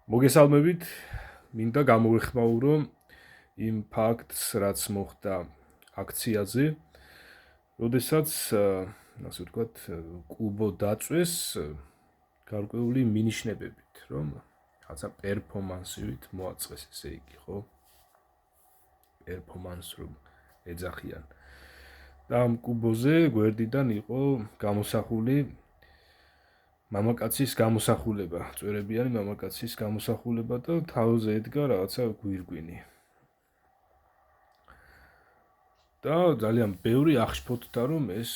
მოგესალმებით, მინდა გამოვეხმაურო იმ ფაქტს, რაც მოხდა აქციაზე, როდესაც, ასე ვთქვათ, კლუბო დაწვეს გარკვეული მინიშნებებით, რომ რაღაცა პერფორმანსივით მოაწყეს, ესე იგი, ხო? პერფორმანს რომ ეძახიან. და ამ კლუბოზე გვერდიდან იყო გამოსახული მამაკაცის გამოსახულება, წვერებიანი მამაკაცის გამოსახულება და თავზე ედგა რაღაცა გვირგვინი. და ძალიან ბევრი აღშფოთდა, რომ ეს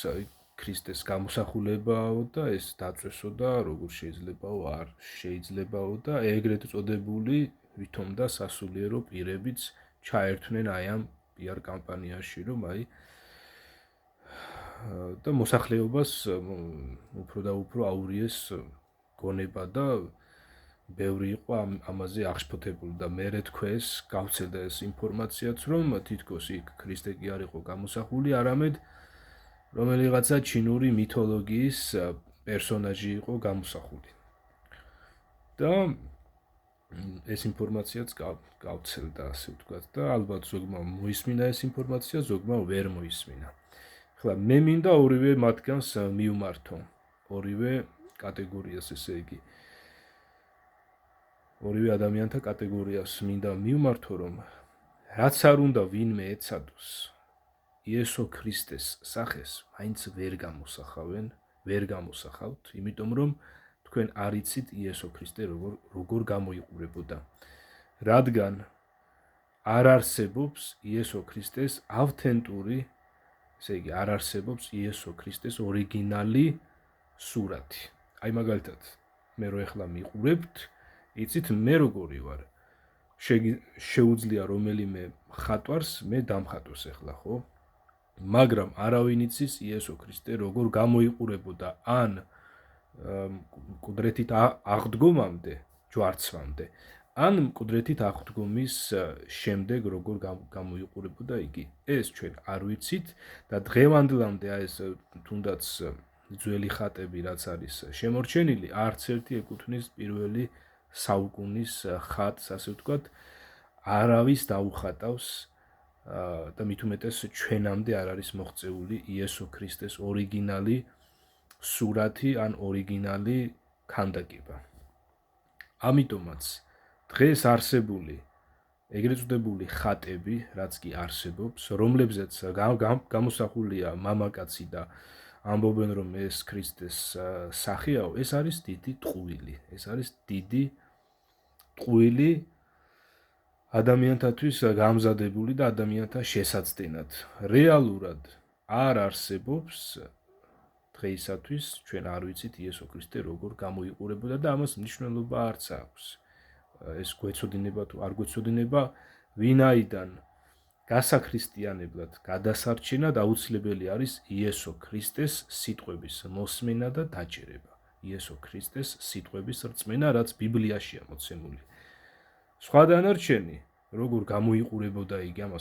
ქრისტეს გამოსახულებაო და ეს დაწვესო და როგორ შეიძლებაო, არ შეიძლებაო და ეგრეთ წოდებული ვითომ და სასულიერო პირებიც ჩაერთვნენ აი ამ PR კამპანიაში, რომ აი და მოსახლეობას უფრო და უფრო აურიეს გონება და ბევრი იყო ამაზე აღშფოთებული და მერე თქვეს, გავცელდა ეს ინფორმაციაც, რომ თითქოს იქ ქრისტე კი არ იყო გამოსახული, არამედ რომელიღაცა ჩინური მითოლოგიის პერსონაჟი იყო გამოსახული. და ეს ინფორმაციაც გავცელდა, ასე ვთქვათ, და ალბათ ზოგმა მოისმინა ეს ინფორმაცია, ზოგმა ვერ მოისმინა. ხლა მე მინდა ორივე მათგანს მივმართო, ორივე კატეგორიას, ესე იგი. ორივე ადამიანთა კატეგორიას მინდა მივმართო, რომ რაც არ უნდა ვინმე ეცადოს იესო ქრისტეს სახეს, მაინც ვერ გამოსახავთ, იმიტომ რომ თქვენ არ იცით იესო ქრისტე როგორ გამოიყურებოდა. რადგან არ არსებობს იესო ქრისტეს ავთენტური, ესე იგი, არ არსებობს იესო ქრისტეს ორიგინალი სურათი. აი მაგალითად, მე რო ეხლა მიყურებთ, იცით მე როგორი ვარ. შეუძლია რომელიმე მხატვარს მე დამხატოს ეხლა, ხო? მაგრამ არავინ იცის იესო ქრისტე როგორ გამოიყურებოდა ან მკვდრეთით აღდგომამდე, ჯვარცმამდე, ან მკვდრეთით აღდგომის შემდეგ როგორ გამოიყურებოდა იგი. ეს ჩვენ არ ვიცით და დღევანდლამდე აი ეს თუნდაც ძველი ხატები რაც არის შემორჩენილი, არც ერთი ეკუთვნის პირველი საუკუნის ხატს, ასე ვთქვათ, არავის დაუხატავს და მით უმეტეს ჩვენამდე არ არის მოღწეული იესო ქრისტეს ორიგინალი სურათი ან ორიგინალი ქანდაკება. ამიტომაც დღეს არსებული ეგრეთ წოდებული ხატები, რაც კი არსებობს, რომლებზეც გამოსახულია მამაკაცი და ამბობენ, რომ ეს ქრისტეს სახეაო, ეს არის დიდი ტყუილი. ეს არის დიდი ტყუილი ადამიანთათვის გამზადებული და ადამიანთა შესაცდენად. რეალურად არ არსებობს დღეისათვის ჩვენ არ ვიცით იესო ქრისტე როგორ გამოიყურებოდა და ამას მნიშვნელობა არც აქვს. ეს გვეცოდინება თუ არ გვეცოდინება, ვინაიდან გასაქრისტიანებლად გადასარჩენად აუცილებელი არის იესო ქრისტეს სიტყვების მოსმენა და დაჭერება. იესო ქრისტეს სიტყვების რწმენა, რაც ბიბლიაშია მოცემული. სხვა დანარჩენი, როგორ გამოიყურებოდა იგი ამას